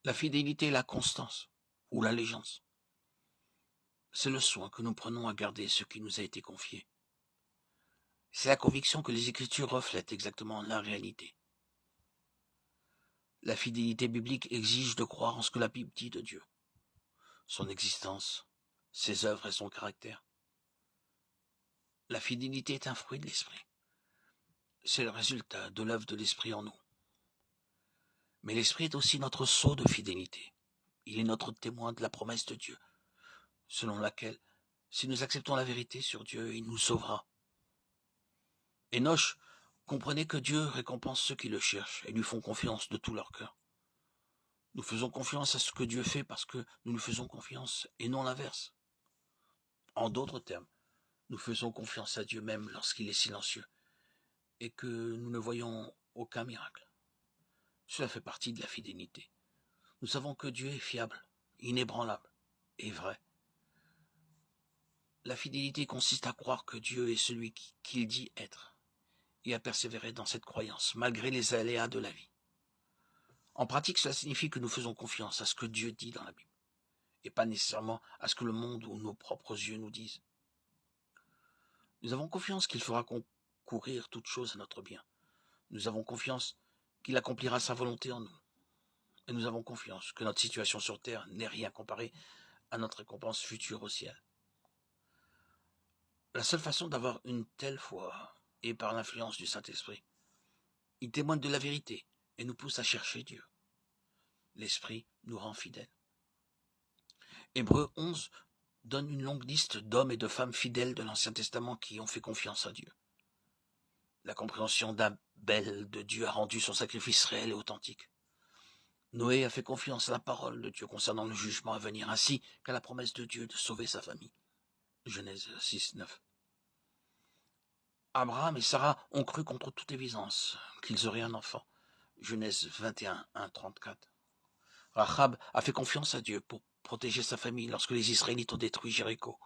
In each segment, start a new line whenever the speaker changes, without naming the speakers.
La fidélité et la constance, ou l'allégeance, c'est le soin que nous prenons à garder ce qui nous a été confié. C'est la conviction que les Écritures reflètent exactement la réalité. La fidélité biblique exige de croire en ce que la Bible dit de Dieu, son existence, ses œuvres et son caractère. La fidélité est un fruit de l'esprit. C'est le résultat de l'œuvre de l'esprit en nous. Mais l'esprit est aussi notre sceau de fidélité. Il est notre témoin de la promesse de Dieu, selon laquelle, si nous acceptons la vérité sur Dieu, il nous sauvera. Enoch comprenait que Dieu récompense ceux qui le cherchent et lui font confiance de tout leur cœur. Nous faisons confiance à ce que Dieu fait parce que nous lui faisons confiance et non l'inverse. En d'autres termes, nous faisons confiance à Dieu même lorsqu'il est silencieux et que nous ne voyons aucun miracle. Cela fait partie de la fidélité. Nous savons que Dieu est fiable, inébranlable et vrai. La fidélité consiste à croire que Dieu est celui qu'il dit être et à persévérer dans cette croyance malgré les aléas de la vie. En pratique, cela signifie que nous faisons confiance à ce que Dieu dit dans la Bible et pas nécessairement à ce que le monde ou nos propres yeux nous disent. Nous avons confiance qu'il fera concourir toute chose à notre bien. Nous avons confiance qu'il accomplira sa volonté en nous. Et nous avons confiance que notre situation sur terre n'est rien comparé à notre récompense future au ciel. La seule façon d'avoir une telle foi est par l'influence du Saint-Esprit. Il témoigne de la vérité et nous pousse à chercher Dieu. L'Esprit nous rend fidèles. Hébreux 11 donne une longue liste d'hommes et de femmes fidèles de l'Ancien Testament qui ont fait confiance à Dieu. La compréhension d'Abel de Dieu a rendu son sacrifice réel et authentique. Noé a fait confiance à la parole de Dieu concernant le jugement à venir, ainsi qu'à la promesse de Dieu de sauver sa famille. Genèse 6, 9. Abraham et Sarah ont cru contre toute évidence qu'ils auraient un enfant. Genèse 21, 1, 34. Rahab a fait confiance à Dieu pour protéger sa famille lorsque les Israélites ont détruit Jéricho.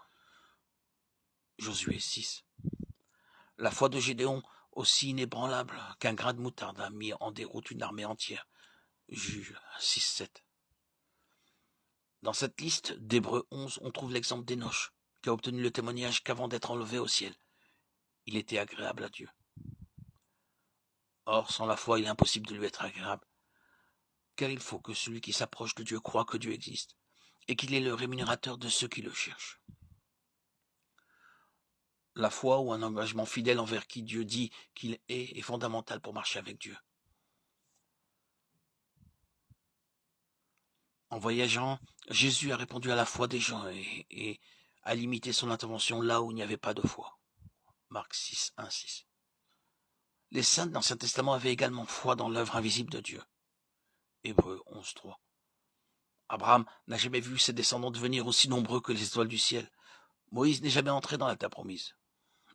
Josué 6. La foi de Gédéon, aussi inébranlable qu'un grain de moutarde, a mis en déroute une armée entière. Juge 6, 7. Dans cette liste d'Hébreux 11, on trouve l'exemple d'Enoch, qui a obtenu le témoignage qu'avant d'être enlevé au ciel, il était agréable à Dieu. Or, sans la foi, il est impossible de lui être agréable, car il faut que celui qui s'approche de Dieu croie que Dieu existe, et qu'il est le rémunérateur de ceux qui le cherchent. La foi ou un engagement fidèle envers qui Dieu dit qu'il est fondamental pour marcher avec Dieu. En voyageant, Jésus a répondu à la foi des gens et a limité son intervention là où il n'y avait pas de foi. Marc 6, 1, 6. Les saints de l'Ancien Testament avaient également foi dans l'œuvre invisible de Dieu. Hébreux 11, 3. Abraham n'a jamais vu ses descendants devenir aussi nombreux que les étoiles du ciel. Moïse n'est jamais entré dans la terre promise.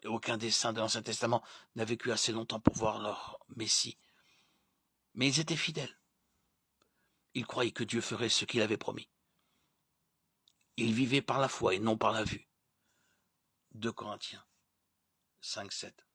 Et aucun des saints de l'Ancien Testament n'a vécu assez longtemps pour voir leur Messie. Mais ils étaient fidèles. Ils croyaient que Dieu ferait ce qu'il avait promis. Ils vivaient par la foi et non par la vue. 2 Corinthiens 5, 7.